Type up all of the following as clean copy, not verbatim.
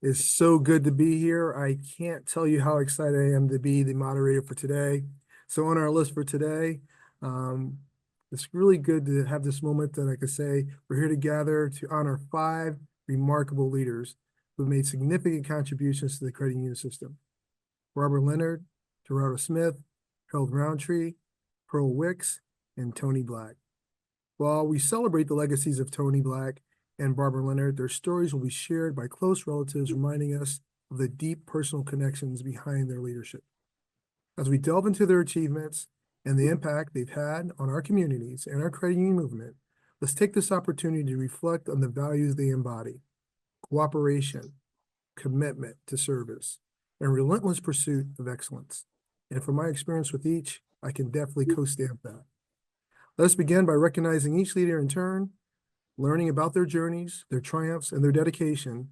It's so good to be here. I can't tell you how excited I am to be the moderator for today. So on our list for today, um, it's really good to have this moment that I could say we're here together to honor 5 remarkable leaders who made significant contributions to the credit union system. Barbara Leonard, Girado Smith, Roundtree, Pearl Wicks, and Tony Black. While we celebrate the legacies of Tony Black and Barbara Leonard, their stories will be shared by close relatives, reminding us of the deep personal connections behind their leadership. As we delve into their achievements and the impact they've had on our communities and our credit union movement, let's take this opportunity to reflect on the values they embody: cooperation, commitment to service, and relentless pursuit of excellence. And from my experience with each, I can definitely co-stamp that. Let's begin by recognizing each leader in turn, learning about their journeys, their triumphs, and their dedication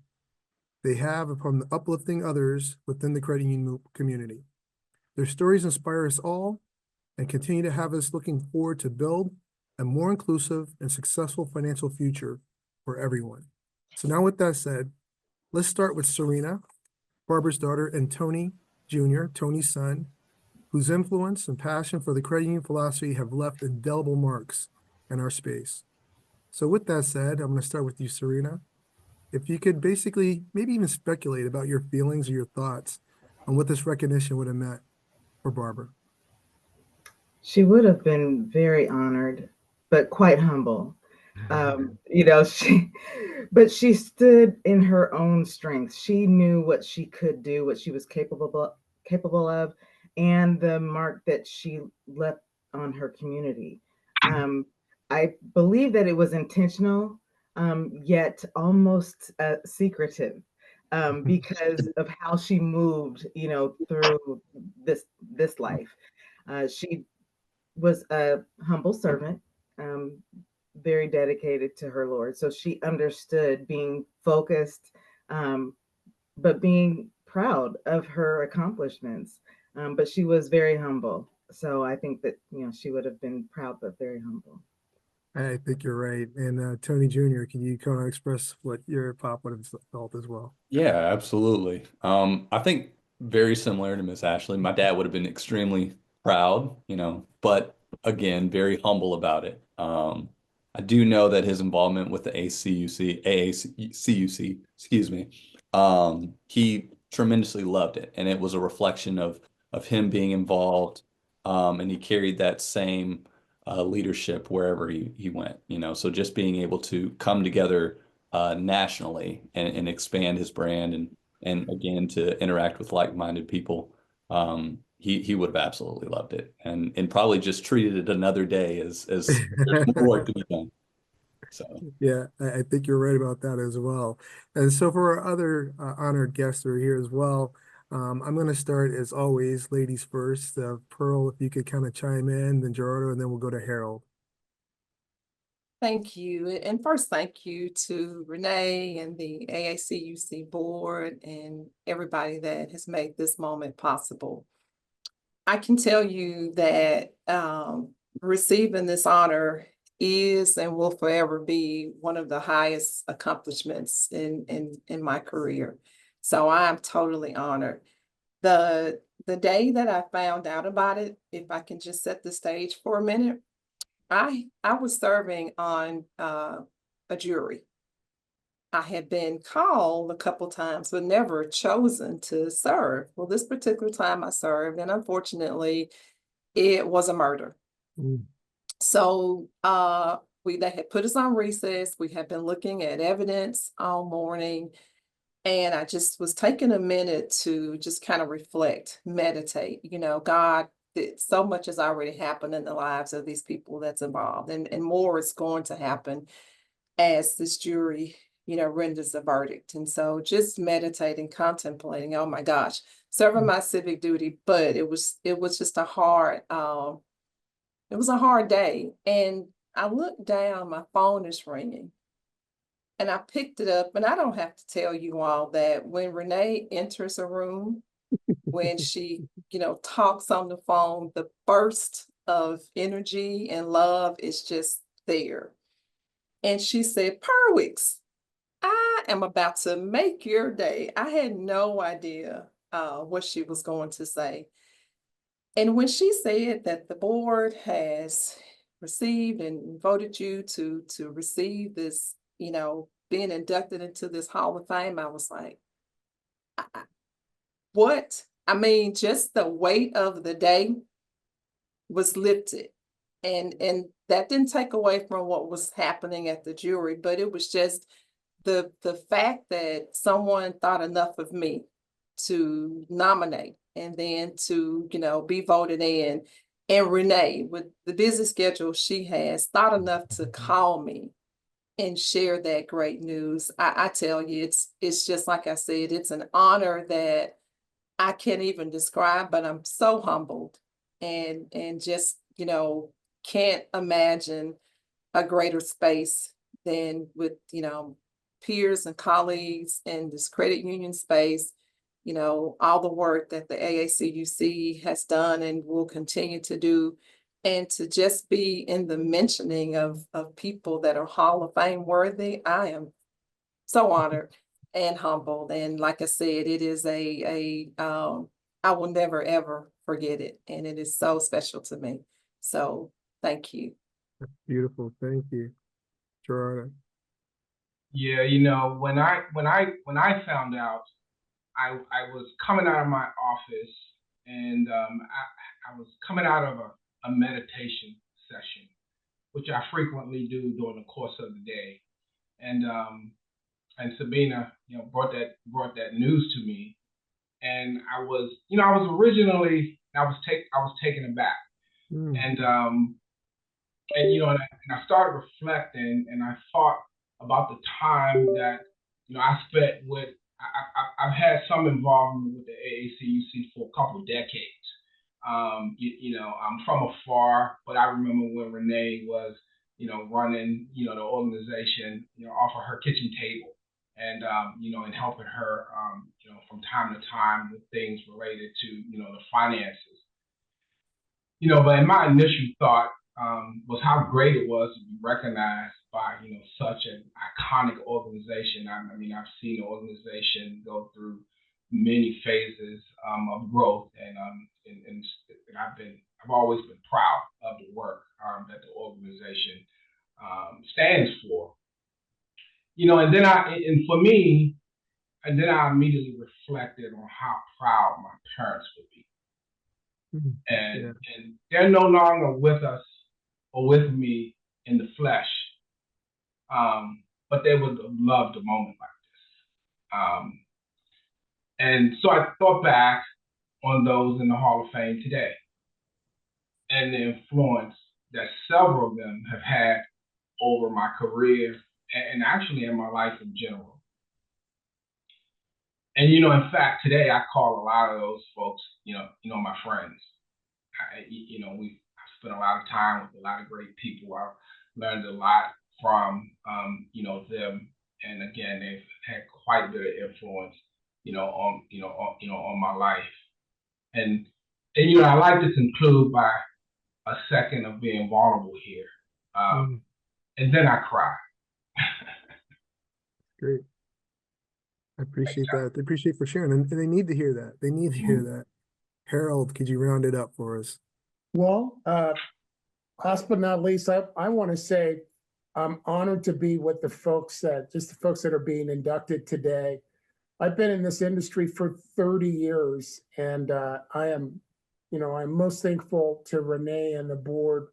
they have upon uplifting others within the credit union community. Their stories inspire us all and continue to have us looking forward to build a more inclusive and successful financial future for everyone. So now with that said, let's start with Serena, Barbara's daughter, and Tony Jr., Tony's son, whose influence and passion for the credit union philosophy have left indelible marks in our space. So with that said, I'm going to start with you, Serena. If you could basically maybe even speculate about your feelings or your thoughts on what this recognition would have meant for Barbara. She would have been very honored, but quite humble. But she stood in her own strength. She knew what she could do, what she was capable of, and the mark that she left on her community. I believe that it was intentional, yet almost secretive, because of how she moved, through this life. She was a humble servant, very dedicated to her Lord. So she understood being focused, but being proud of her accomplishments. But she was very humble. So I think that, she would have been proud, but very humble. I think you're right. And Tony Jr., can you kind of express what your pop would have felt as well? Yeah, absolutely. I think very similar to Miss Ashley. My dad would have been extremely proud, but again, very humble about it. I do know that his involvement with the AACUC, excuse me, he tremendously loved it, and it was a reflection of him being involved, and he carried that same leadership wherever he went. So just being able to come together nationally and expand his brand and again to interact with like-minded people. He would have absolutely loved it and probably just treated it another day as there's more work to be done. So Yeah, I think you're right about that as well. And so for our other honored guests who are here as well, I'm going to start as always, ladies first. Pearl, if you could kind of chime in, then Gerardo, and then we'll go to Harold. Thank you. And first, thank you to Renee and the AACUC board and everybody that has made this moment possible. I can tell you that receiving this honor is and will forever be one of the highest accomplishments in my career. So I'm totally honored. The day that I found out about it, if I can just set the stage for a minute, I was serving on a jury. I had been called a couple times, but never chosen to serve. Well, this particular time I served, and unfortunately, it was a murder. So they had put us on recess. We had been looking at evidence all morning, and I just was taking a minute to just kind of reflect, meditate. God, so much has already happened in the lives of these people that's involved, and more is going to happen as this jury, renders a verdict. And so just meditating, contemplating, oh my gosh, serving my civic duty, but it was just a hard day. And I looked down, my phone is ringing. And I picked it up, and I don't have to tell you all that when Renee enters a room, when she, talks on the phone, the burst of energy and love is just there. And she said, Pearl Wicks, I am about to make your day. I had no idea what she was going to say. And when she said that the board has received and voted you to receive this, being inducted into this Hall of Fame, I was like, what? I mean, just the weight of the day was lifted. And that didn't take away from what was happening at the jury, but it was just the fact that someone thought enough of me to nominate and then to, be voted in. And Renee, with the busy schedule she has, thought enough to call me and share that great news. I tell you, it's just like I said, it's an honor that I can't even describe, but I'm so humbled and just, can't imagine a greater space than with, peers and colleagues in this credit union space, all the work that the AACUC has done and will continue to do, and to just be in the mentioning of people that are Hall of Fame worthy. I am so honored and humbled. And like I said, it is I will never, ever forget it. And it is so special to me. So thank you. Beautiful. Thank you, Girado. Yeah, when I found out, I was coming out of my office, and I was coming out of a meditation session, which I frequently do during the course of the day. And Sabina, brought that news to me, and I was taken aback, and I started reflecting, and I thought about the time that I spent with. I've had some involvement with the AACUC for a couple of decades. I'm from afar, but I remember when Renee was, running, the organization, off of her kitchen table, and and helping her, from time to time with things related to, the finances. But in my initial thought was how great it was to be recognized by, such an iconic organization. I mean, I've seen the organization go through many phases of growth, and I've always been proud of the work that the organization stands for. And then I immediately reflected on how proud my parents would be. And they're no longer with us or with me in the flesh, but they would have loved a moment like this. And so I thought back on those in the Hall of Fame today, and the influence that several of them have had over my career and actually in my life in general. And in fact, today I call a lot of those folks, my friends. I've spent a lot of time with a lot of great people. I've learned a lot from, them. And again, they've had quite a bit of influence, on my life. And I like to conclude by a second of being vulnerable here. And then I cry. Great. I appreciate that. I appreciate for sharing. And they need to hear that. They need to hear that. Harold, could you round it up for us? Well, last but not least, I want to say I'm honored to be with the folks that are being inducted today. I've been in this industry for 30 years, and I'm most thankful to Renee and the board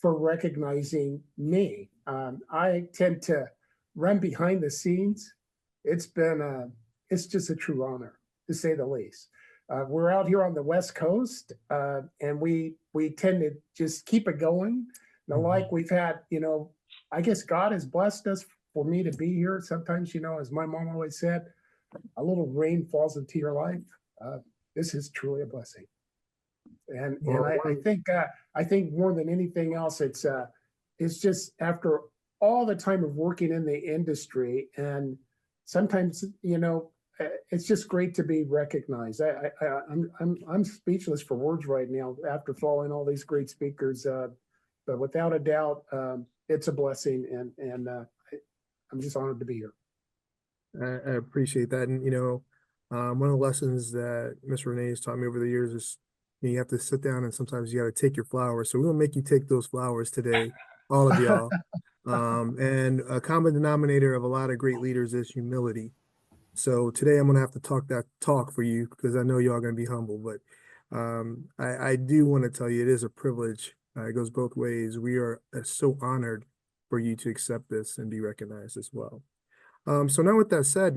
for recognizing me. I tend to run behind the scenes. It's just a true honor, to say the least. We're out here on the West Coast, and we tend to just keep it going. Now, like we've had, I guess God has blessed us for me to be here. Sometimes, as my mom always said, a little rain falls into your life. This is truly a blessing. And I think more than anything else, it's just after all the time of working in the industry, and sometimes, it's just great to be recognized. I'm speechless for words right now after following all these great speakers. But without a doubt, it's a blessing, and I'm just honored to be here. I appreciate that. And, one of the lessons that Miss Renee has taught me over the years is you have to sit down and sometimes you got to take your flowers. So we're gonna make you take those flowers today, all of y'all. And a common denominator of a lot of great leaders is humility. So today I'm gonna have to talk that talk for you because I know y'all gonna be humble, but I do want to tell you it is a privilege. It goes both ways. We are so honored for you to accept this and be recognized as well. So now with that said,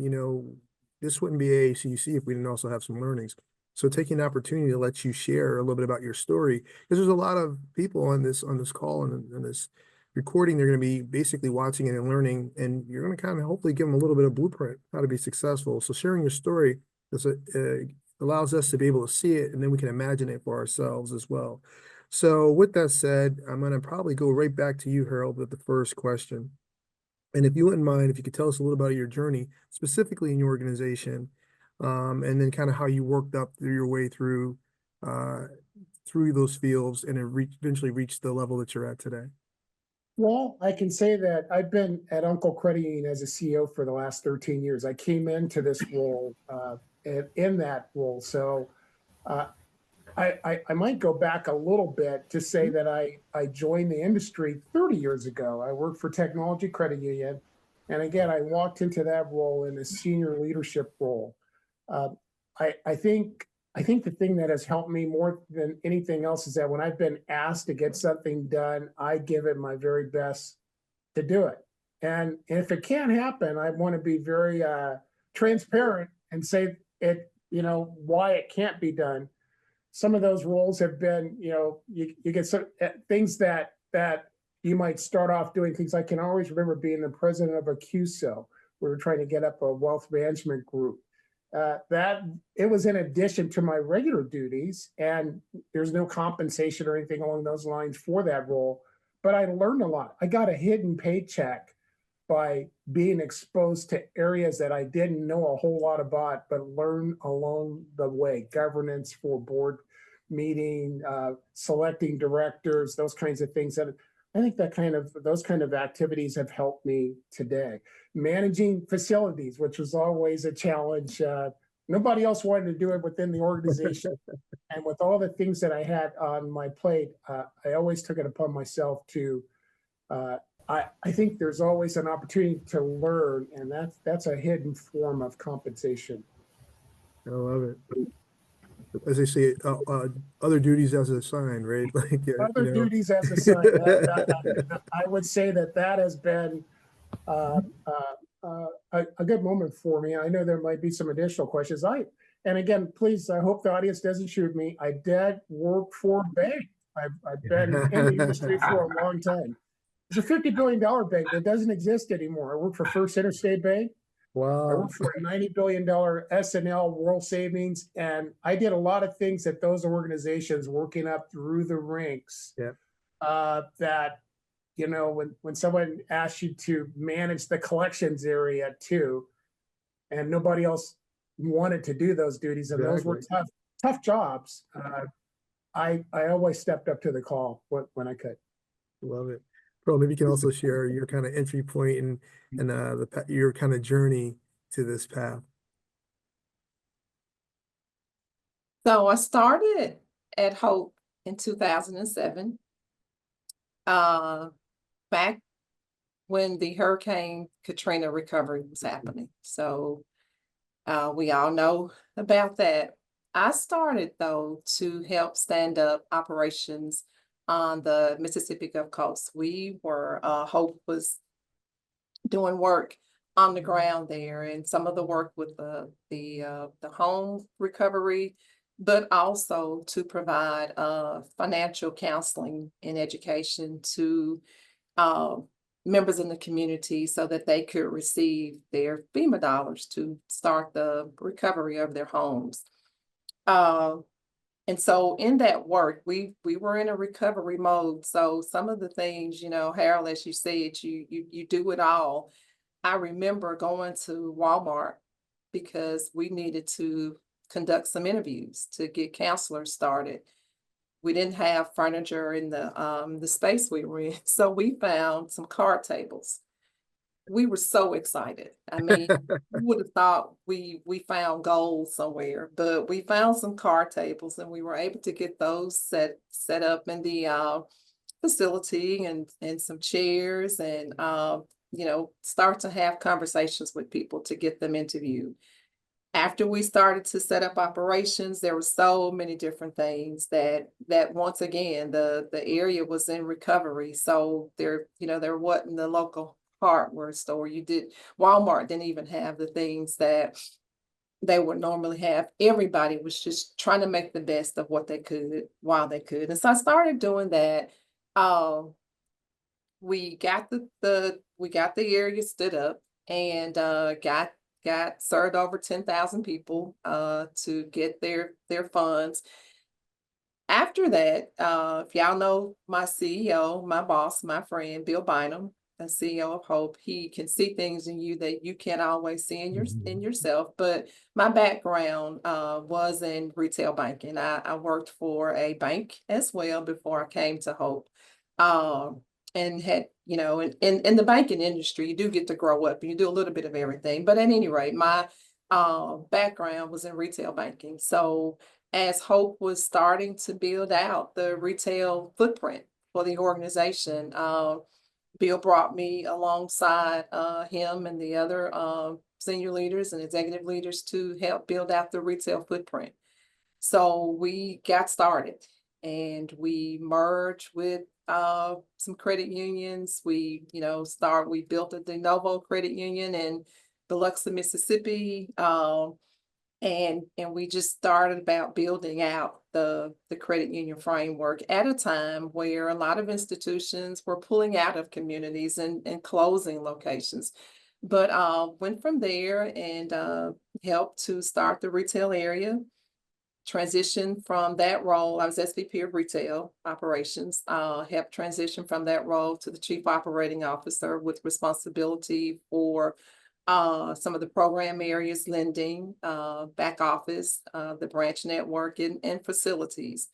this wouldn't be AACUC if we didn't also have some learnings. So taking the opportunity to let you share a little bit about your story, because there's a lot of people on this call and this recording, they're going to be basically watching it and learning, and you're going to kind of hopefully give them a little bit of blueprint how to be successful. So sharing your story allows us to be able to see it, and then we can imagine it for ourselves as well. So with that said, I'm going to probably go right back to you, Harold, with the first question. And if you wouldn't mind, if you could tell us a little about your journey, specifically in your organization, and then kind of how you worked up through your way through those fields and eventually reached the level that you're at today. Well, I can say that I've been at Uncle Credit Union as a CEO for the last 13 years. I came into this role in that role. So I might go back a little bit to say that I joined the industry 30 years ago. I worked for Technology Credit Union. And again, I walked into that role in a senior leadership role. I think the thing that has helped me more than anything else is that when I've been asked to get something done, I give it my very best to do it. And if it can't happen, I want to be very transparent and say it, why it can't be done. Some of those roles have been, you get some things that you might start off doing things. I can always remember being the president of a CUSO. We were trying to get up a wealth management group. That it was in addition to my regular duties, and there's no compensation or anything along those lines for that role. But I learned a lot. I got a hidden paycheck by being exposed to areas that I didn't know a whole lot about, but learn along the way. Governance for board meeting, selecting directors, those kinds of things. That I think those kind of activities have helped me today. Managing facilities, which was always a challenge. Nobody else wanted to do it within the organization. And with all the things that I had on my plate, I always took it upon myself to I think there's always an opportunity to learn, and that's a hidden form of compensation. I love it. As they say, other duties as assigned, right? Like other duties as assigned. I would say that has been a good moment for me. I know there might be some additional questions. And again, please, I hope the audience doesn't shoot me. I did work for a bank. I've been in the industry for a long time. It's a $50 billion bank that doesn't exist anymore. I worked for First Interstate Bank. Wow. I worked for a $90 billion S&L World Savings, and I did a lot of things at those organizations working up through the ranks. Yeah. That, when someone asks you to manage the collections area too, and nobody else wanted to do those duties, and those were tough jobs. I always stepped up to the call when I could. Love it. Pearl, maybe you can also share your kind of entry point and your kind of journey to this path. So I started at Hope in 2007, back when the Hurricane Katrina recovery was happening. So we all know about that. I started, though, to help stand up operations on the Mississippi Gulf Coast. We were, Hope was doing work on the ground there, and some of the work with the home recovery, but also to provide financial counseling and education to members in the community so that they could receive their FEMA dollars to start the recovery of their homes. And so in that work, we were in a recovery mode. So some of the things, Harold, as you said, you do it all. I remember going to Walmart because we needed to conduct some interviews to get counselors started. We didn't have furniture in the space we were in, so we found some card tables. we were so excited. I mean, you would have thought we found gold somewhere, but we found some card tables and we were able to get those set up in the facility and some chairs and you know, start to have conversations with people to get them interviewed. After we started to set up operations, there were so many different things that once again the area was in recovery. So there, you know, there wasn't the local hardware store. Walmart didn't even have the things that they would normally have. Everybody was just trying to make the best of what they could while they could. And so I started doing that. We got the area stood up and got served over 10,000 people to get their funds. After that, if y'all know my CEO, my boss, my friend, Bill Bynum, the CEO of Hope, he can see things in you that you can't always see in yourself. But my background was in retail banking. I worked for a bank as well before I came to Hope. And had, you know, in the banking industry, you do get to grow up and you do a little bit of everything. But at any rate, my background was in retail banking. So as Hope was starting to build out the retail footprint for the organization, Bill brought me alongside him and the other senior leaders and executive leaders to help build out the retail footprint. So we got started and we merged with some credit unions. We built a de novo credit union in Biloxi, Mississippi. And we just started about building out the credit union framework at a time where a lot of institutions were pulling out of communities and closing locations. But went from there and helped to start the retail area. Transition from that role, I was SVP of retail operations, helped transition from that role to the chief operating officer with responsibility for some of the program areas, lending, back office, the branch network and facilities.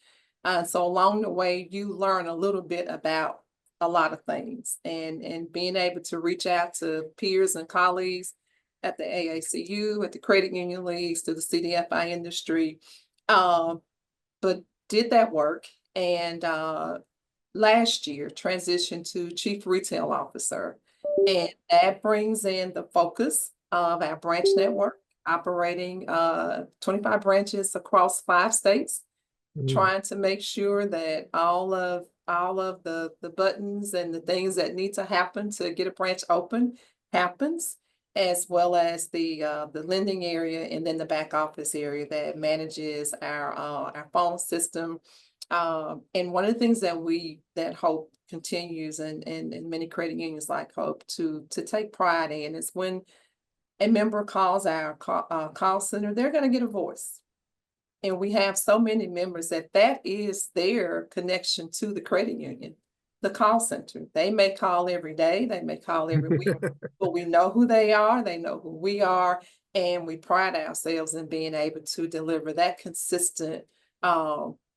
So along the way, you learn a little bit about a lot of things and being able to reach out to peers and colleagues at the AACU, at the credit union leagues, to the CDFI industry. But did that work and last year transitioned to chief retail officer. And that brings in the focus of our branch network, operating 25 branches across 5 states, trying to make sure that all of the buttons and the things that need to happen to get a branch open happens, as well as the lending area and then the back office area that manages our phone system. And one of the things that Hope continues and many credit unions like Hope to take pride in is when a member calls our call center, they're going to get a voice. And we have so many members that is their connection to the credit union, the call center. They may call every day, they may call every week, but we know who they are, they know who we are, and we pride ourselves in being able to deliver that consistent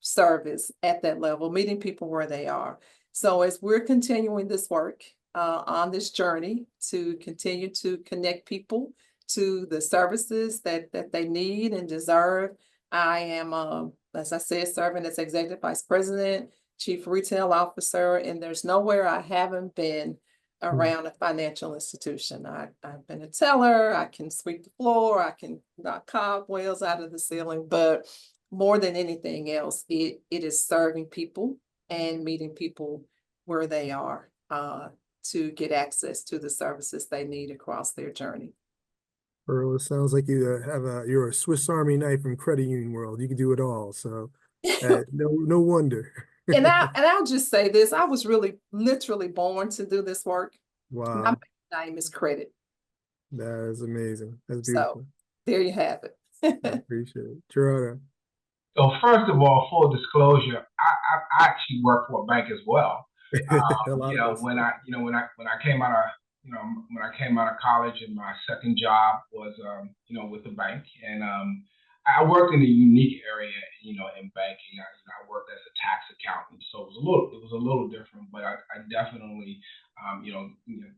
service at that level, meeting people where they are. So as we're continuing this work on this journey to continue to connect people to the services that they need and deserve, I am, as I said, serving as Executive Vice President, Chief Retail Officer, and there's nowhere I haven't been around a financial institution. I've been a teller, I can sweep the floor, I can knock cobwebs out of the ceiling, but more than anything else, it is serving people and meeting people where they are to get access to the services they need across their journey. Pearl, it sounds like you're a Swiss Army knife from credit union world. You can do it all. So no wonder. And I'll just say this, I was really literally born to do this work. Wow. My name is credit. That is amazing. That's beautiful. So there you have it. I appreciate it. Girado. So first of all, full disclosure, I actually work for a bank as well. When I came out of college, and my second job was with the bank, and I worked in a unique area. in banking. I worked as a tax accountant, so it was a little different, but I definitely,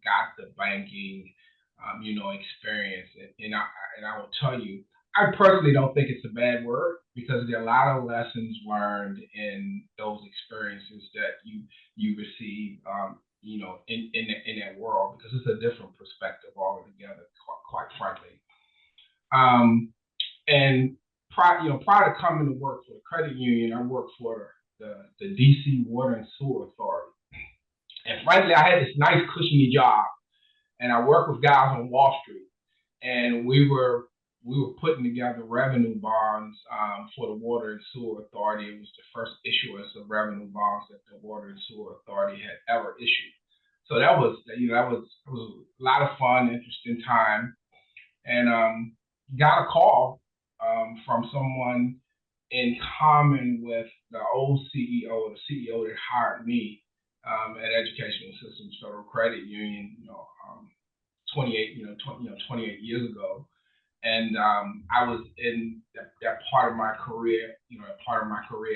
got the banking, experience. And I will tell you, I personally don't think it's a bad word, because there are a lot of lessons learned in those experiences that you receive, in that world, because it's a different perspective altogether, quite frankly. And prior to coming to work for the credit union, I worked for the DC Water and Sewer Authority. And frankly, I had this nice cushy job, and I worked with guys on Wall Street, and we were putting together revenue bonds for the Water and Sewer Authority. It was the first issuance of revenue bonds that the Water and Sewer Authority had ever issued. So that was a lot of fun, interesting time, and got a call from someone in common with the old CEO, the CEO that hired me at Educational Systems Federal Credit Union, 28 years ago. And I was in that part of my career,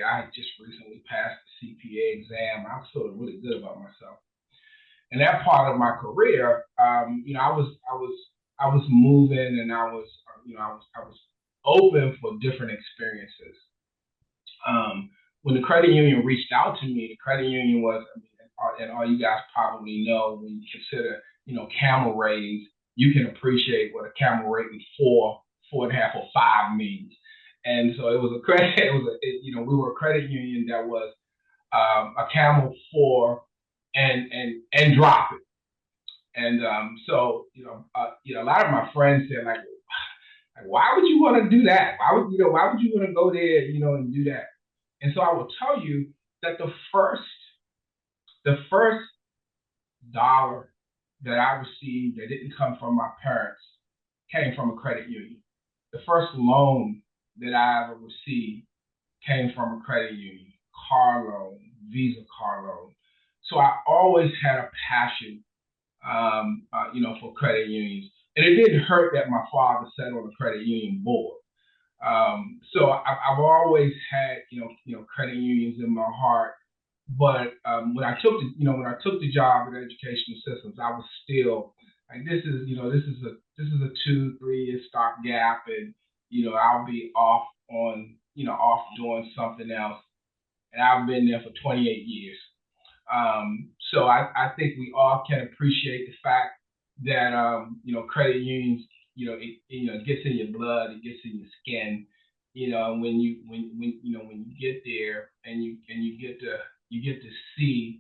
I had just recently passed the CPA exam. I was feeling really good about myself. And that part of my career, I was moving, and I was open for different experiences. When the credit union reached out to me, the credit union was, and all you guys probably know, when you consider, camel raise, you can appreciate what a camel rating 4, 4.5, or 5 means. And so it was a credit. We were a credit union that was a camel 4 and drop it. And so a lot of my friends said, like, why would you want to do that? Why would you want to go there, and do that? And so I will tell you that the first dollar that I received that didn't come from my parents came from a credit union. The first loan that I ever received came from a credit union, car loan, Visa car loan. So I always had a passion, for credit unions. And it didn't hurt that my father sat on the credit union board. So I've always had, credit unions in my heart. But when I took the job at Educational Systems, I was still like, this is a 2-3 year stopgap, and I'll be off doing something else. And I've been there for 28 years. So I think we all can appreciate the fact that credit unions, it gets in your blood, it gets in your skin. When you get there and you get to see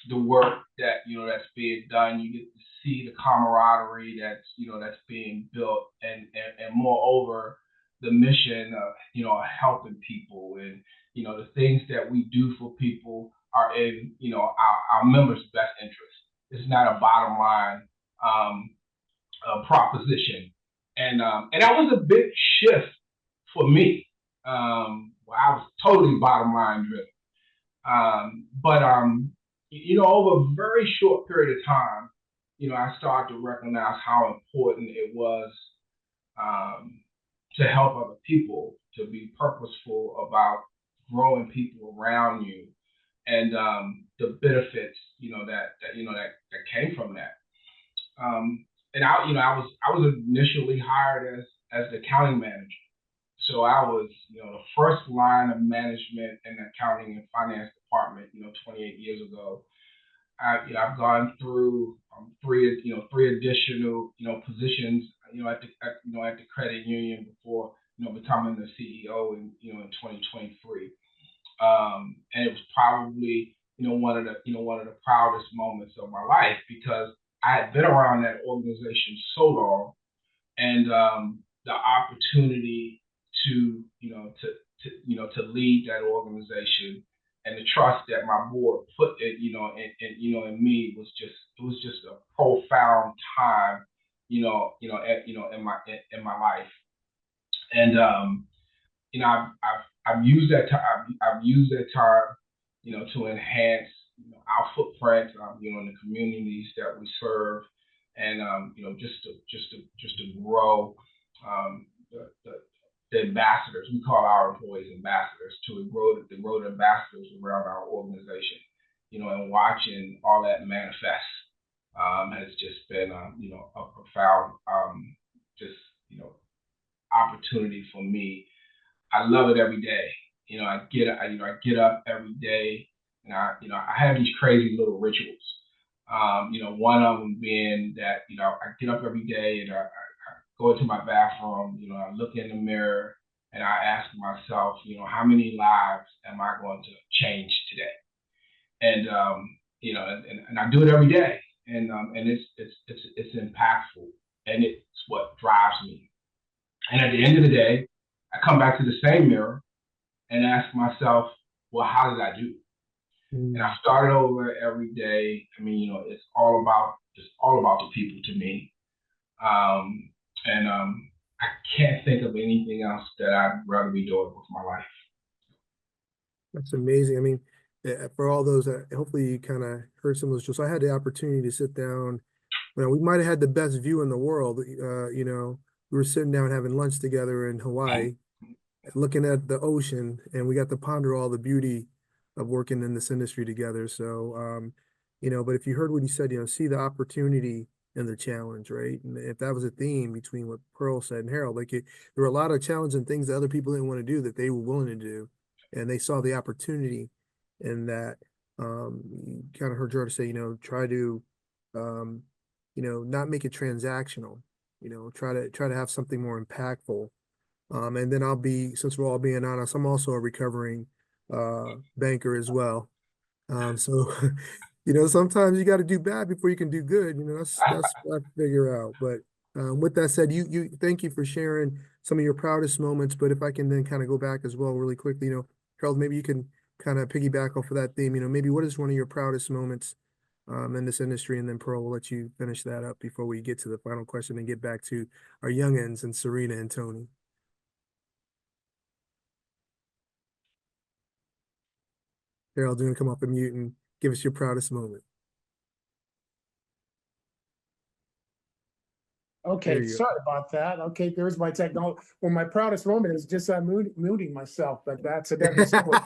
the work that that's being done. You get to see the camaraderie that's being built, and moreover, the mission of helping people, and the things that we do for people are in our members' best interest. It's not a bottom line proposition, and that was a big shift for me. I was totally bottom line driven. But over a very short period of time, I started to recognize how important it was to help other people, to be purposeful about growing people around you, and the benefits that came from that. And I was initially hired as the accounting manager. So I was, the first line of management in the accounting and finance department, 28 years ago. I've gone through three additional, positions, at the credit union before, becoming the CEO in 2023. And it was probably, one of the proudest moments of my life, because I had been around that organization so long, and the opportunity to lead that organization, and the trust that my board put in me was just a profound time, in my life. And I've used that time, to enhance our footprint, in the communities that we serve, and just to grow the ambassadors. We call our employees ambassadors to grow the ambassadors around our organization. And watching all that manifest has just been, a profound, opportunity for me. I love it every day. I get up every day, and I have these crazy little rituals. One of them being that, I get up every day and I go into my bathroom, I look in the mirror and I ask myself, how many lives am I going to change today? And, and I do it every day, and it's impactful, and it's what drives me. And at the end of the day, I come back to the same mirror and ask myself, well, how did I do? And I start it over every day. I mean, it's all about the people to me. I can't think of anything else that I'd rather be doing with my life. That's amazing. I mean, for all those that hopefully you kind of heard some of those. Just I had the opportunity to sit down. We might have had the best view in the world. We were sitting down having lunch together in Hawaii, looking at the ocean, and we got to ponder all the beauty of working in this industry together. So, but if you heard what he said, see the opportunity and the challenge, right? And if that was a theme between what Pearl said and Harold, there were a lot of challenging things that other people didn't want to do that they were willing to do, and they saw the opportunity in that. Kind of heard Girado say, try to, not make it transactional. Try to have something more impactful. And then since we're all being honest, I'm also a recovering banker as well. So sometimes you got to do bad before you can do good. That's what I figure out. But with that said, you thank you for sharing some of your proudest moments. But if I can then kind of go back as well really quickly, Harold, maybe you can kind of piggyback off of that theme. Maybe what is one of your proudest moments in this industry, and then Pearl will let you finish that up before we get to the final question and get back to our youngins and Serena and Tony. Harold, you're gonna come off the mute and give us your proudest moment. Okay, sorry about that. Okay, there's my technology. Well, my proudest moment is just muting myself, but that's a different story.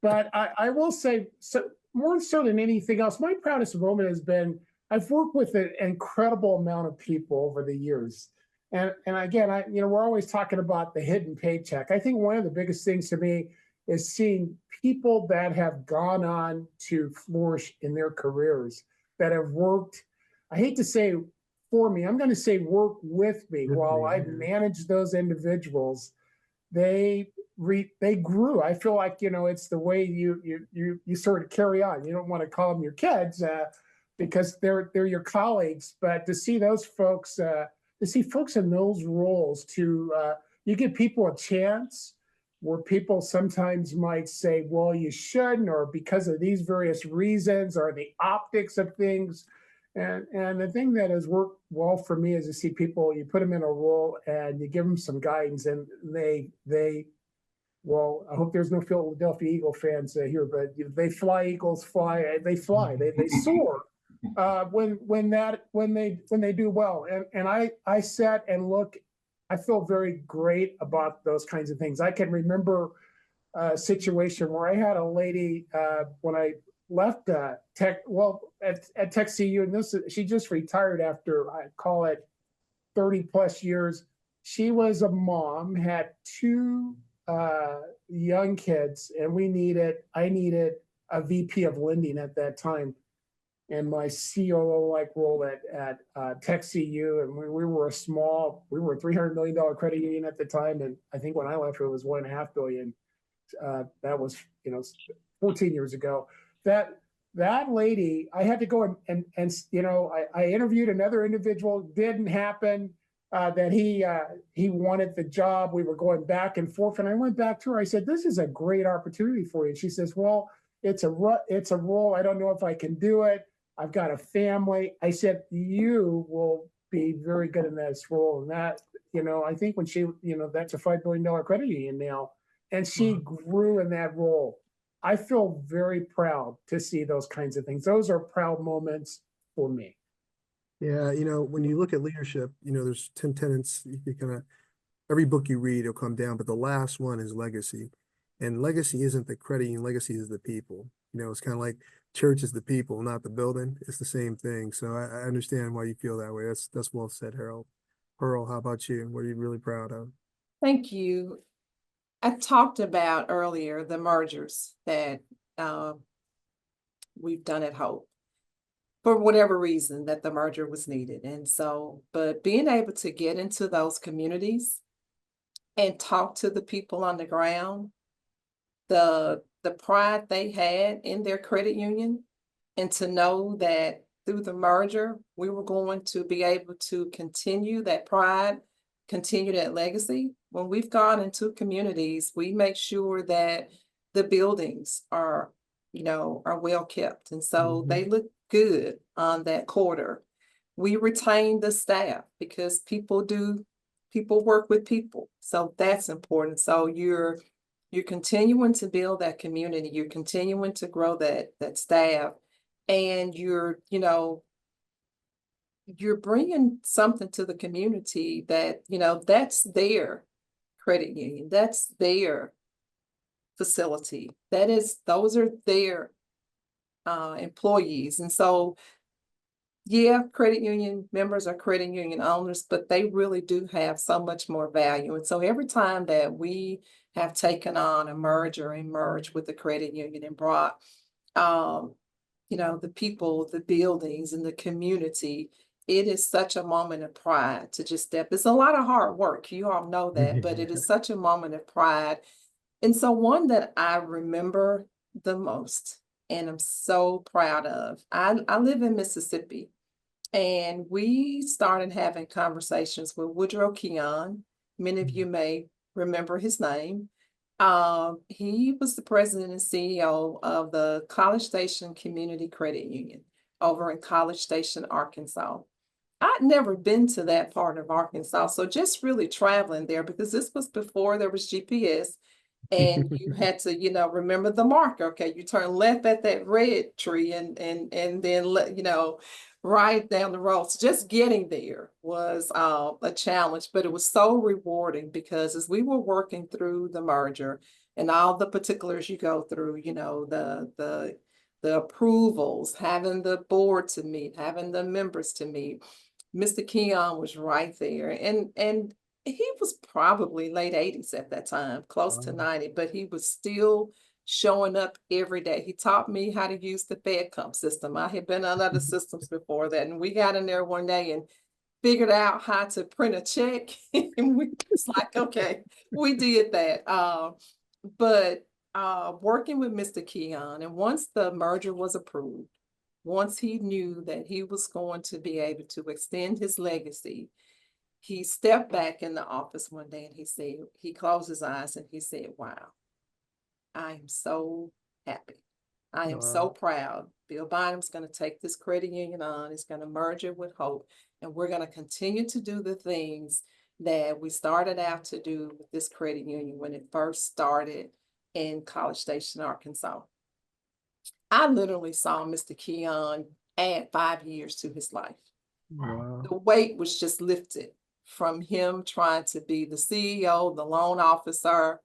But I will say, so more so than anything else, my proudest moment has been I've worked with an incredible amount of people over the years. And again, we're always talking about the hidden paycheck. I think one of the biggest things to me is seeing people that have gone on to flourish in their careers, that have worked, I hate to say for me, I'm going to say work with me while I manage those individuals. They grew. I feel like, it's the way you sort of carry on. You don't want to call them your kids because they're your colleagues, but to see those folks, to see folks in those roles, you give people a chance where people sometimes might say, well, you shouldn't, or because of these various reasons, or the optics of things. And the thing that has worked well for me is to see people, you put them in a role and you give them some guidance, and well, I hope there's no Philadelphia Eagle fans here, but they fly, Eagles fly, they fly, they soar when they do well. And I sat and look, I feel very great about those kinds of things. I can remember a situation where I had a lady when I left Tech, at Tech CU, and she just retired after, I call it 30 plus years. She was a mom, had two young kids, and I needed a VP of lending at that time, and my COO role at Tech CU, and we were a $300 million credit union at the time, and I think when I left it was $1.5 billion. That was 14 years ago. That lady, I had to go and I interviewed another individual, didn't happen. That he wanted the job. We were going back and forth, and I went back to her. I said, "This is a great opportunity for you." And she says, "Well, it's a role. I don't know if I can do it. I've got a family." I said, "You will be very good in this role." And that, I think when she, that's a $5 billion credit union now, and she grew in that role. I feel very proud to see those kinds of things. Those are proud moments for me. Yeah, when you look at leadership, there's 10 tenets you kind of every book you read, it'll come down, but the last one is legacy. And legacy isn't the credit union, legacy is the people. You know, it's kind of like church is the people, not the building. It's the same thing. So I understand why you feel that way. That's well said, Harold. Pearl, how about you? What are you really proud of? Thank you. I talked about earlier the mergers that we've done at Hope for whatever reason that the merger was needed. And so, but being able to get into those communities and talk to the people on the ground, the pride they had in their credit union, and to know that through the merger, we were going to be able to continue that pride, continue that legacy. When we've gone into communities, we make sure that the buildings are, are well kept. And so they look good on that quarter. We retain the staff because people work with people. So that's important. So you're continuing to build that community. You're continuing to grow that staff, and you're bringing something to the community that, that's their credit union. That's their facility. Those are their employees. And so, yeah, credit union members are credit union owners, but they really do have so much more value. And so every time that we have taken on a merger and merged with the credit union and brought, the people, the buildings, and the community, it is such a moment of pride to just step. It's a lot of hard work. You all know that, but it is such a moment of pride. And so one that I remember the most, and I'm so proud of, I live in Mississippi, and we started having conversations with Woodrow Keon. Many of you may remember his name. He was the president and CEO of the College Station Community Credit Union over in College Station, Arkansas. I'd never been to that part of Arkansas, so just really traveling there, because this was before there was GPS, and you had to, remember the marker. Okay, you turn left at that red tree, and then right down the road. So just getting there was a challenge, but it was so rewarding, because as we were working through the merger and all the particulars you go through, the approvals, having the board to meet, having the members to meet, Mr. Keon was right there, and he was probably late 80s at that time, close to 90, but he was still showing up every day. He taught me how to use the FedComp system. I had been on other systems before that, and we got in there one day and figured out how to print a check. And we was like, okay, we did that. But working with Mr. Keon, and once the merger was approved, once he knew that he was going to be able to extend his legacy, he stepped back in the office one day and he closed his eyes and he said, wow, I am so happy. I am so proud. Bill Bynum's going to take this credit union on. He's going to merge it with Hope. And we're going to continue to do the things that we started out to do with this credit union when it first started in College Station, Arkansas. I literally saw Mr. Keon add 5 years to his life. Wow. The weight was just lifted from him trying to be the CEO, the loan officer,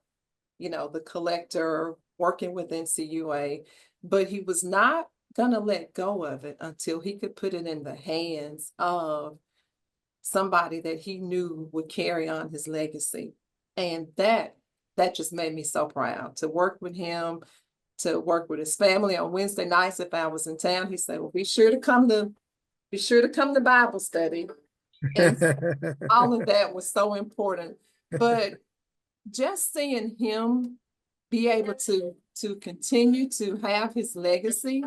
the collector, working with NCUA, but he was not going to let go of it until he could put it in the hands of somebody that he knew would carry on his legacy. And that just made me so proud to work with him, to work with his family on Wednesday nights. If I was in town, he said, well, be sure to come to Bible study. And all of that was so important. But just seeing him be able to continue to have his legacy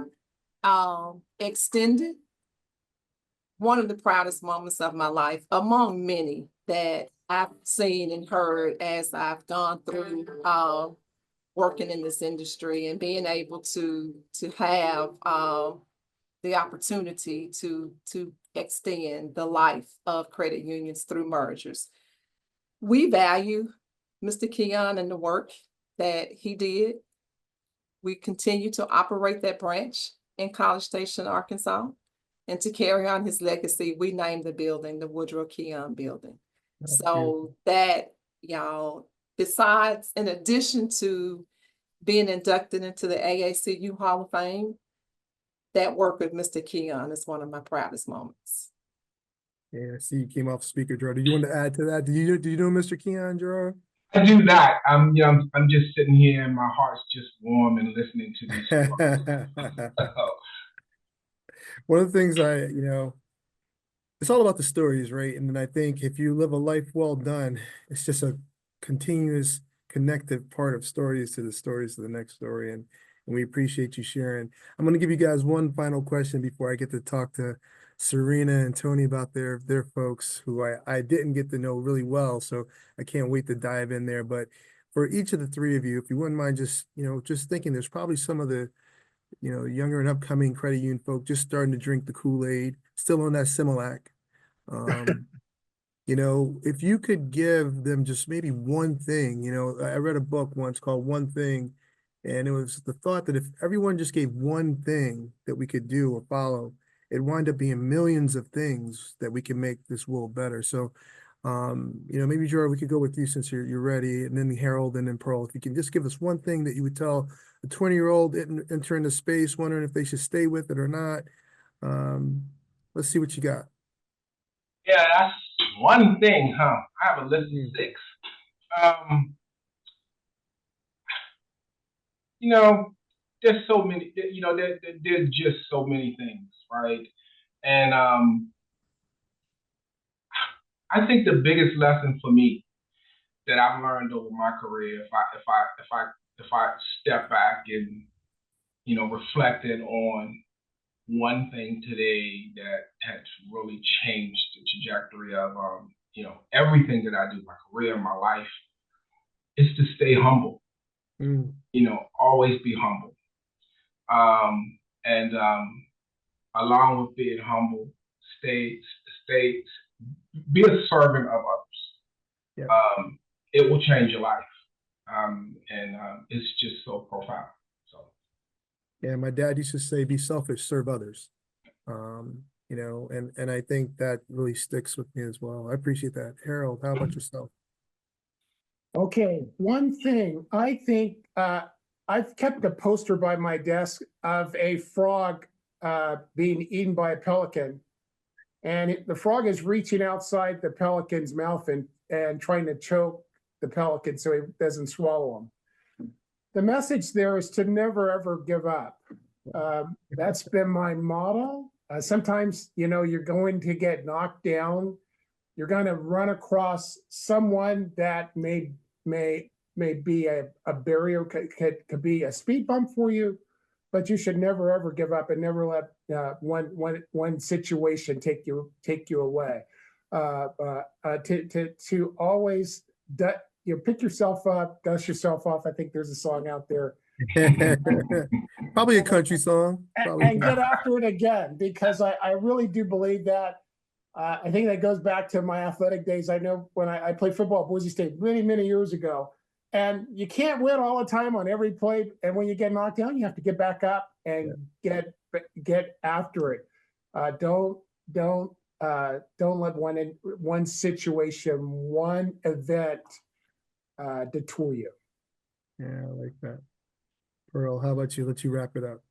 extended, one of the proudest moments of my life, among many that I've seen and heard as I've gone through working in this industry, and being able to have the opportunity to extend the life of credit unions through mergers. We value Mr. Keon and the work that he did. We continue to operate that branch in College Station, Arkansas, and to carry on his legacy, we named the building the Woodrow Keon Building. So that y'all, besides, in addition to being inducted into the AACU Hall of Fame, that work with Mr. Keon is one of my proudest moments. Yeah, I see you came off speaker, Gerard. Did you want to add to that? Do you know Mr. Keon, Gerard? I do not. I'm just sitting here and my heart's just warm and listening to these stories. One of the things it's all about the stories, right? And then I think if you live a life well done, it's just a continuous connective part of stories to the next story. And we appreciate you sharing. I'm going to give you guys one final question before I get to talk to Serena and Tony about their folks who I didn't get to know really well. So I can't wait to dive in there. But for each of the three of you, if you wouldn't mind just thinking, there's probably some of the younger and upcoming credit union folk just starting to drink the Kool-Aid, still on that Similac. If you could give them just maybe one thing, I read a book once called One Thing, and it was the thought that if everyone just gave one thing that we could do or follow, it wind up being millions of things that we can make this world better. So, maybe Gerard, we could go with you since you're ready, and then Harold, and then Pearl. If you can just give us one thing that you would tell a 20-year-old entering the space, wondering if they should stay with it or not. Let's see what you got. Yeah, that's one thing, huh? I have a list of 6. There's so many, there's just so many things, right? And I think the biggest lesson for me that I've learned over my career, if I step back and reflected on one thing today that has really changed the trajectory of everything that I do, my career, my life, is to stay humble. Always be humble. And along with being humble, be a servant of others. Yeah. It will change your life. It's just so profound. So. Yeah, my dad used to say, be selfish, serve others. And I think that really sticks with me as well. I appreciate that. Harold, how about yourself? Okay, one thing, I think I've kept a poster by my desk of a frog being eaten by a pelican. And the frog is reaching outside the pelican's mouth and trying to choke the pelican so he doesn't swallow him. The message there is to never, ever give up. That's been my motto. Sometimes, you're going to get knocked down. You're going to run across someone that may be a barrier, could be a speed bump for you, but you should never, ever give up and never let one situation take you away. To always pick yourself up, dust yourself off. I think there's a song out there. Probably a country song. And get after it again, because I really do believe that. I think that goes back to my athletic days. I know when I played football at Boise State many, many years ago, and you can't win all the time on every play. And when you get knocked down, you have to get back up and get after it. Don't let one situation, one event detour you. Yeah, I like that. Pearl, how about you? Let you wrap it up.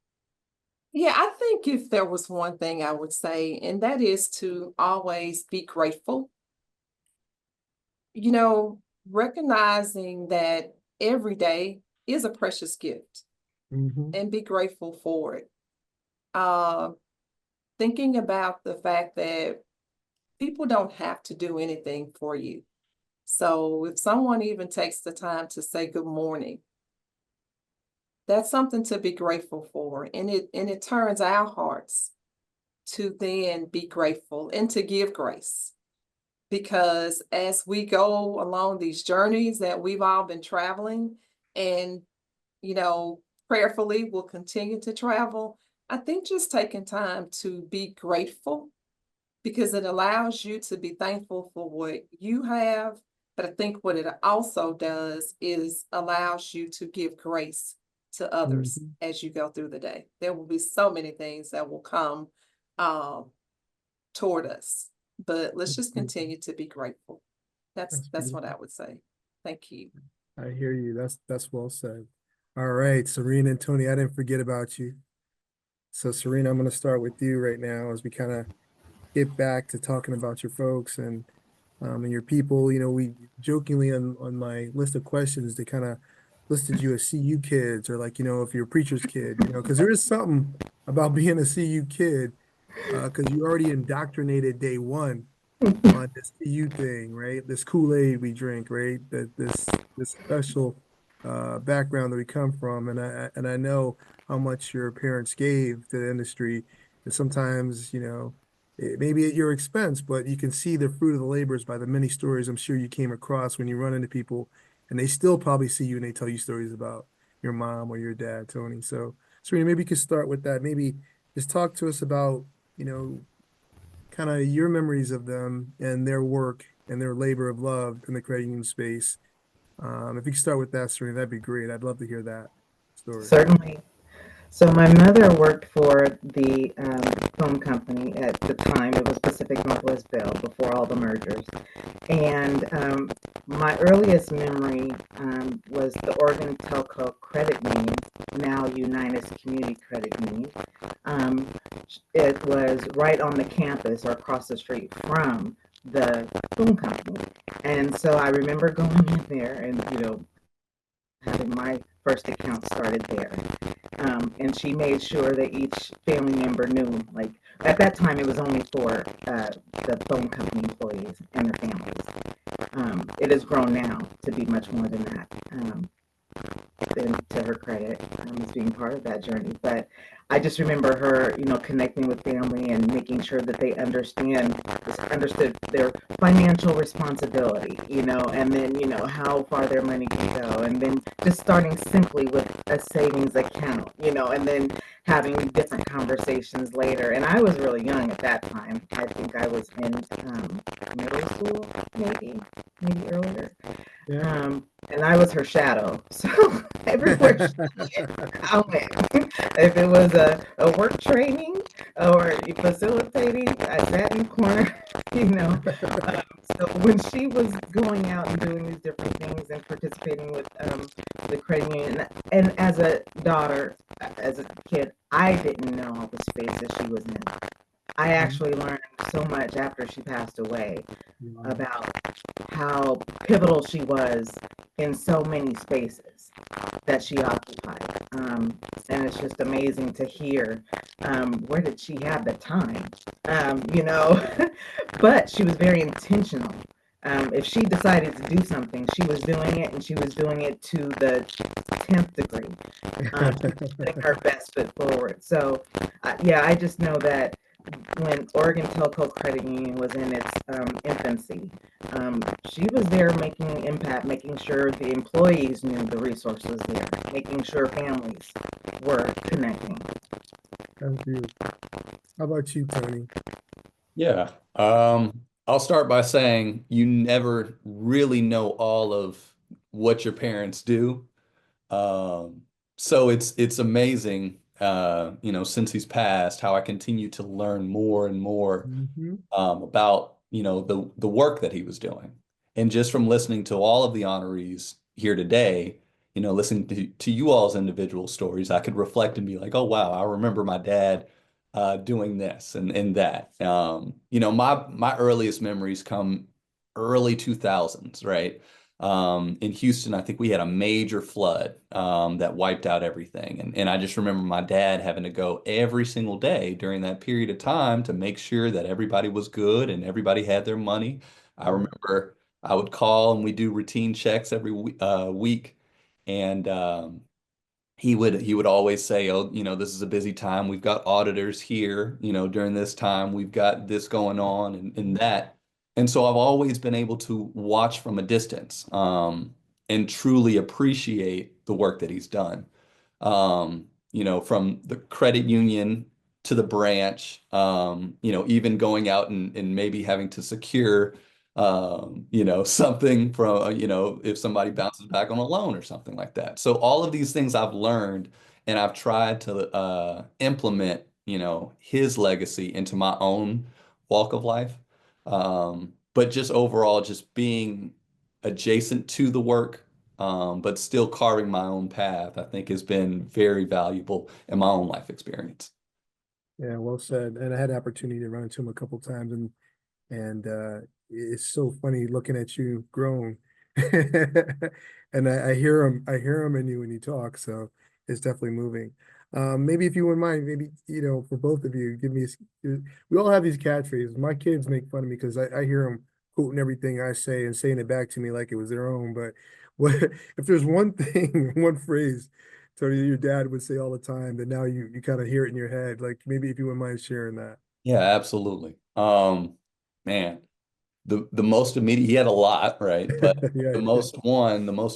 Yeah, I think if there was one thing I would say, and that is to always be grateful. Recognizing that every day is a precious gift, and be grateful for it. Thinking about the fact that people don't have to do anything for you. So if someone even takes the time to say good morning, that's something to be grateful for. And it turns our hearts to then be grateful and to give grace. Because as we go along these journeys that we've all been traveling and, prayerfully will continue to travel, I think just taking time to be grateful, because it allows you to be thankful for what you have. But I think what it also does is allows you to give grace to others as you go through the day. There will be so many things that will come toward us, but let's just continue to be grateful. That's what I would say. Thank you. I hear you. That's well said. All right, Serena and Tony, I didn't forget about you. So Serena, I'm going to start with you right now as we kind of get back to talking about your folks and your people. You know, we jokingly on my list of questions, they kind of listed you as CU kids or like, you know, if you're a preacher's kid, you know, because there is something about being a CU kid, because you already indoctrinated day one on this CU thing, right? This Kool-Aid we drink, right? That this special background that we come from, and I know how much your parents gave to the industry, and sometimes, you know, it may be at your expense, but you can see the fruit of the labors by the many stories I'm sure you came across when you run into people, and they still probably see you and they tell you stories about your mom or your dad, Tony. So, Serena, maybe you could start with that. Maybe just talk to us about, you know, kind of your memories of them and their work and their labor of love in the credit union space. If you could start with that, Serena, that'd be great. I'd love to hear that story. Certainly. So my mother worked for the phone company at the time. It was Pacific Northwest Bell before all the mergers. And my earliest memory was the Oregon Telco Credit Union, now Unitas Community Credit Union. It was right on the campus or across the street from the phone company. And so I remember going in there and, you know, having my first account started there. And she made sure that each family member knew, like, at that time it was only for the phone company employees and their families. It has grown now to be much more than that. And to her credit, as being part of that journey. But I just remember her, you know, connecting with family and making sure that they understood their financial responsibility, you know, and then, you know, how far their money can go. And then just starting simply with a savings account, you know, and then having different conversations later. And I was really young at that time. I think I was in middle school, maybe earlier. Yeah. And I was her shadow. So everywhere she went, I went. If it was a work training or facilitating, I sat in the corner, you know. So when she was going out and doing these different things and participating with the credit union, and as a daughter, as a kid, I didn't know all the spaces she was in. I actually learned so much after she passed away about how pivotal she was in so many spaces that she occupied. And it's just amazing to hear where did she have the time, you know, but she was very intentional. If she decided to do something, she was doing it, and she was doing it to the 10th degree, putting her best foot forward. So, yeah, I just know that when Oregon Telco Credit Union was in its infancy, she was there making an impact, making sure the employees knew the resources there, making sure families were connecting. That's beautiful. How about you, Tony? Yeah. I'll start by saying you never really know all of what your parents do. So it's amazing, you know, since he's passed, how I continue to learn more and more Mm-hmm. about, you know, the work that he was doing. And just from listening to all of the honorees here today, you know, listening to you all's individual stories, I could reflect and be like, oh wow, I remember my dad doing this and that. You know, my earliest memories come early 2000s, right? In Houston, I think we had a major flood that wiped out everything. And I just remember my dad having to go every single day during that period of time to make sure that everybody was good and everybody had their money. I remember I would call and we do routine checks every week. And he would always say, oh, you know, this is a busy time. We've got auditors here, you know, during this time, we've got this going on and that. And so I've always been able to watch from a distance, and truly appreciate the work that he's done. You know, from the credit union to the branch, you know, even going out and maybe having to secure, you know, something from, you know, if somebody bounces back on a loan or something like that. So all of these things I've learned and I've tried to implement, you know, his legacy into my own walk of life. But just overall, just being adjacent to the work, but still carving my own path, I think has been very valuable in my own life experience. Yeah, well said. And I had the opportunity to run into him a couple times, and it's so funny looking at you grown. And I hear him in you when you talk, so it's definitely moving. Maybe if you wouldn't mind, maybe, for both of you, we all have these catchphrases. My kids make fun of me because I hear them quoting everything I say and saying it back to me like it was their own. But what if there's one thing, one phrase, Tony, your dad would say all the time that now you kind of hear it in your head, like maybe if you wouldn't mind sharing that. Yeah, absolutely. Man, the most immediate, he had a lot, right? But Yeah. the most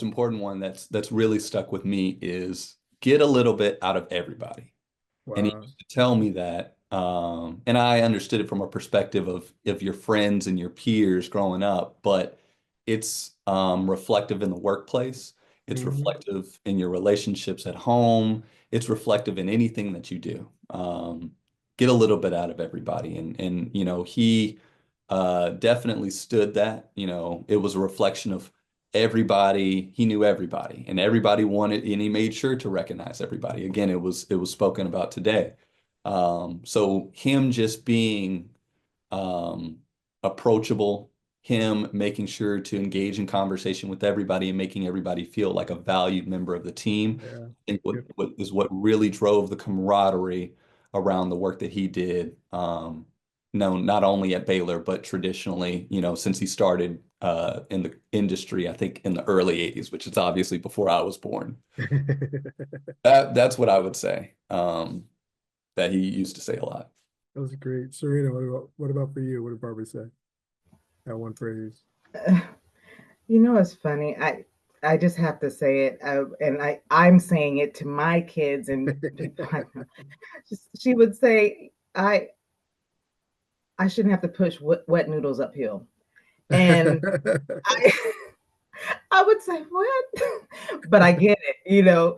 important one that's really stuck with me is get a little bit out of everybody. And he Wow. used to tell me that, and I understood it from a perspective of your friends and your peers growing up, but it's reflective in the workplace. It's Mhm. reflective in your relationships at home. It's reflective in anything that you do. Get a little bit out of everybody, and he definitely stood that. It was a reflection of everybody. He knew everybody, and everybody wanted, and he made sure to recognize everybody. Again, it was spoken about today. So him just being approachable, him making sure to engage in conversation with everybody and making everybody feel like a valued member of the team. Yeah. I think what, Yep. what is what really drove the camaraderie around the work that he did. No, not only at Baylor, but traditionally, since he started in the industry, I think in the early 80s, which is obviously before I was born. That's what I would say. That he used to say a lot. That was great. Serena, what about for you? What did Barbara say? That one phrase. It's funny. I just have to say it, and I'm saying it to my kids and people I know. She would say, I shouldn't have to push wet noodles uphill, and I I would say what, but I get it.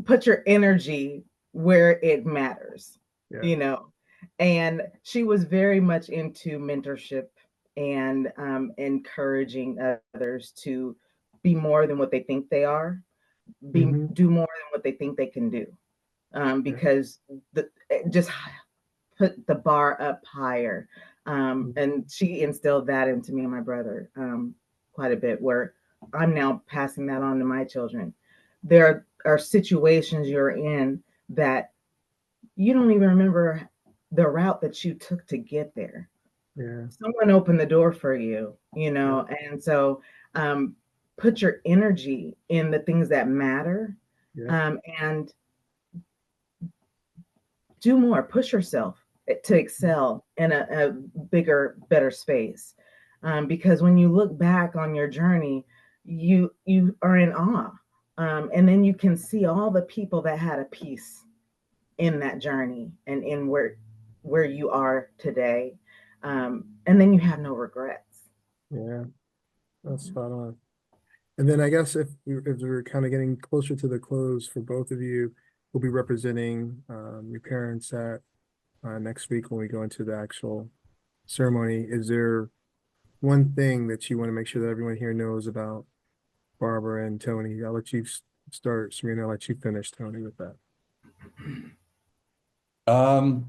Put your energy where it matters. Yeah. You know, and she was very much into mentorship and encouraging others to be more than what they think they are, Mhm. do more than what they think they can do, Yeah. because just put the bar up higher. Mhm. And she instilled that into me and my brother quite a bit, where I'm now passing that on to my children. There are situations you're in that you don't even remember the route that you took to get there. Yeah. Someone opened the door for you, Yeah. and so put your energy in the things that matter, Yeah. and do more, push yourself to excel in a bigger, better space. Because when you look back on your journey, you are in awe. And then you can see all the people that had a piece in that journey and in where you are today. And then you have no regrets. Yeah. That's spot on. And then I guess if we're kind of getting closer to the close for both of you, we'll be representing your parents at next week when we go into the actual ceremony. Is there one thing that you want to make sure that everyone here knows about Barbara and Tony? I'll let you start, Serena. I'll let you finish, Tony, with that. I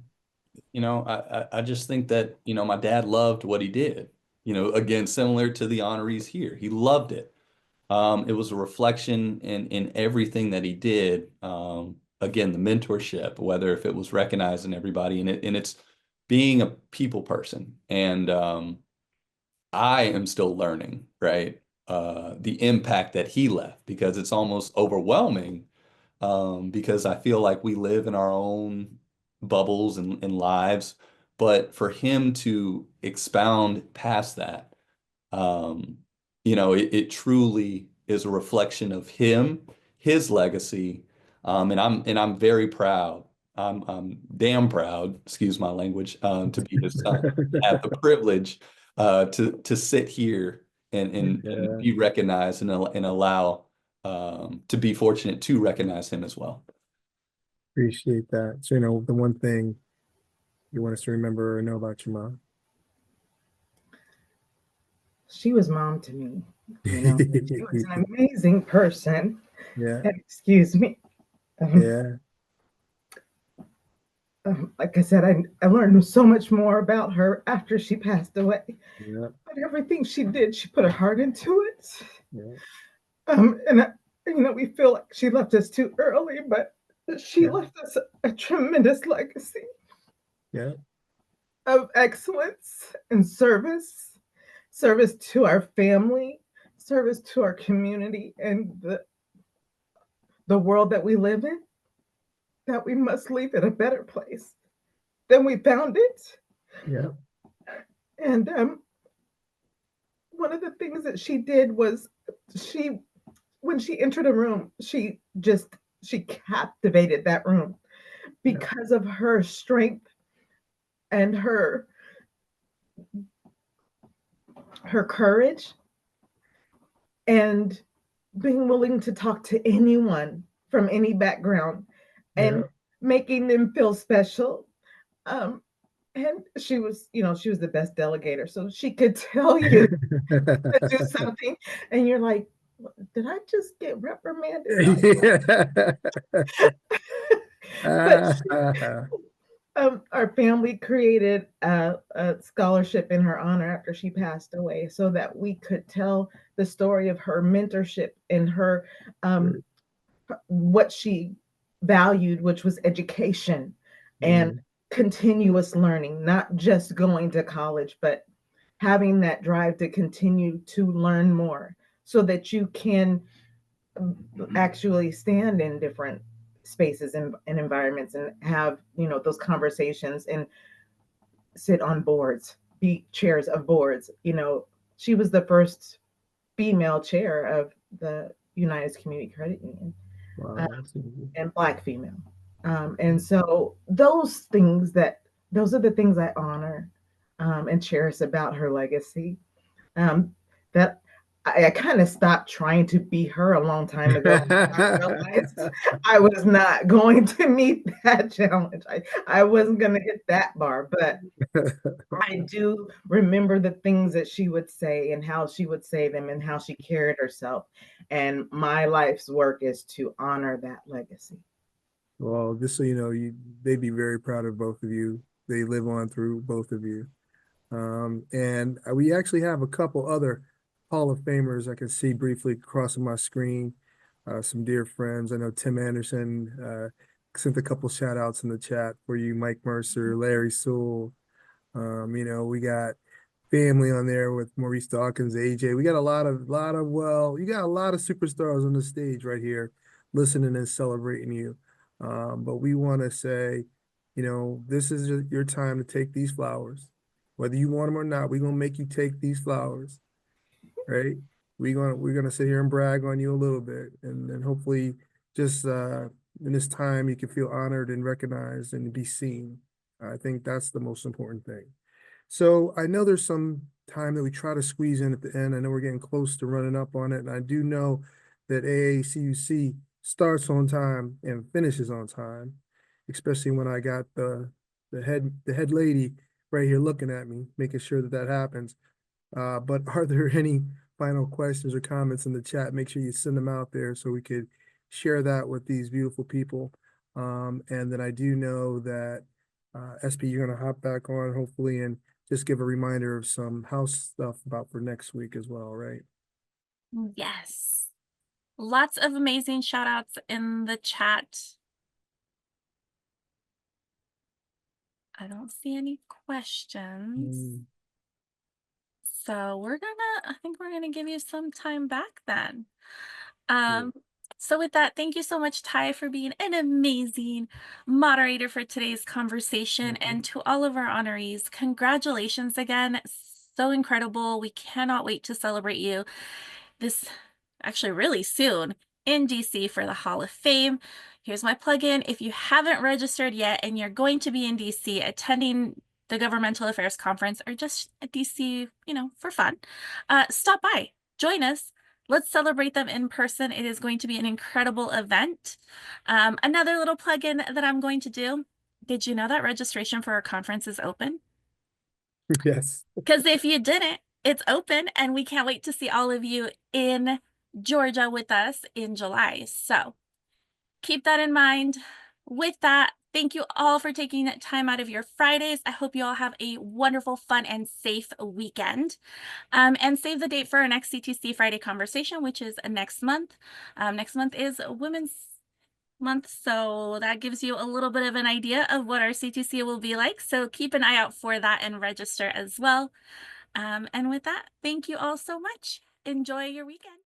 just think that, my dad loved what he did. Again, similar to the honorees here. He loved it. It was a reflection in everything that he did. Again, the mentorship, whether if it was recognizing everybody, and it's being a people person. And I am still learning, right? The impact that he left, because it's almost overwhelming, because I feel like we live in our own bubbles and lives. But for him to expound past that, it truly is a reflection of him, his legacy, and I'm very proud. I'm damn proud, excuse my language, to be his son, have the privilege to sit here and Yeah, be recognized and allow to be fortunate to recognize him as well. appreciate that. So, the one thing you want us to remember or know about your mom. She was mom to me. You know, she was an amazing person. Yeah, And excuse me. yeah, Like I said, I learned so much more about her after she passed away. yeah, But everything she did, she put her heart into it. yeah, And we feel like she left us too early, but she yeah, left us a tremendous legacy yeah, of excellence and service to our family, service to our community, and the world that we live in, that we must leave it a better place than we found it. yeah. And one of the things that she did was when she entered a room, she captivated that room because of her strength and her courage and being willing to talk to anyone from any background and making them feel special. And she was the best delegator, so she could tell you to do something, and you're like, did I just get reprimanded? But our family created a scholarship in her honor after she passed away, so that we could tell the story of her mentorship and her what she valued, which was education and continuous learning, not just going to college, but having that drive to continue to learn more so that you can actually stand in different spaces and environments and have those conversations and sit on boards, be chairs of boards. She was the first female chair of the United Community Credit Union. Wow, and Black female. And so those are the things I honor and cherish about her legacy. That I kind of stopped trying to be her a long time ago. I realized I was not going to meet that challenge. I wasn't going to hit that bar, but I do remember the things that she would say and how she would say them and how she carried herself. And my life's work is to honor that legacy. Well, just so you know, they'd be very proud of both of you. They live on through both of you. And we actually have a couple other Hall of Famers I can see briefly crossing my screen. Some dear friends. I know Tim Anderson sent a couple shout outs in the chat for you, Mike Mercer, Larry Sewell. We got family on there with Maurice Dawkins, AJ. We got you got a lot of superstars on the stage right here listening and celebrating you. But we want to say, this is your time to take these flowers. Whether you want them or not, we're gonna make you take these flowers, right? We're gonna sit here and brag on you a little bit, and then hopefully just in this time you can feel honored and recognized and be seen. I think that's the most important thing. So I know there's some time that we try to squeeze in at the end. I know we're getting close to running up on it, and I do know that AACUC starts on time and finishes on time, especially when I got the head lady right here looking at me, making sure that happens. But are there any final questions or comments in the chat? Make sure you send them out there so we could share that with these beautiful people. And then I do know that SP, you're gonna hop back on hopefully and just give a reminder of some house stuff about for next week as well, right? Yes. Lots of amazing shout outs in the chat. I don't see any questions. So I think we're gonna give you some time back then. So with that, thank you so much, Ty, for being an amazing moderator for today's conversation. And to all of our honorees, congratulations again. So incredible. We cannot wait to celebrate you actually really soon in DC for the Hall of Fame. Here's my plug-in. If you haven't registered yet and you're going to be in DC attending the Governmental Affairs Conference or just at DC, for fun, stop by, join us. Let's celebrate them in person. It is going to be an incredible event. Another little plug-in that I'm going to do. Did you know that registration for our conference is open? Yes. Because if you didn't, it's open, and we can't wait to see all of you in Georgia with us in July. So keep that in mind. With that, thank you all for taking time out of your Fridays. I hope you all have a wonderful, fun, and safe weekend. And save the date for our next CTC Friday conversation, which is next month. Next month is Women's Month, so that gives you a little bit of an idea of what our CTC will be like. So keep an eye out for that and register as well. And with that, thank you all so much. Enjoy your weekend.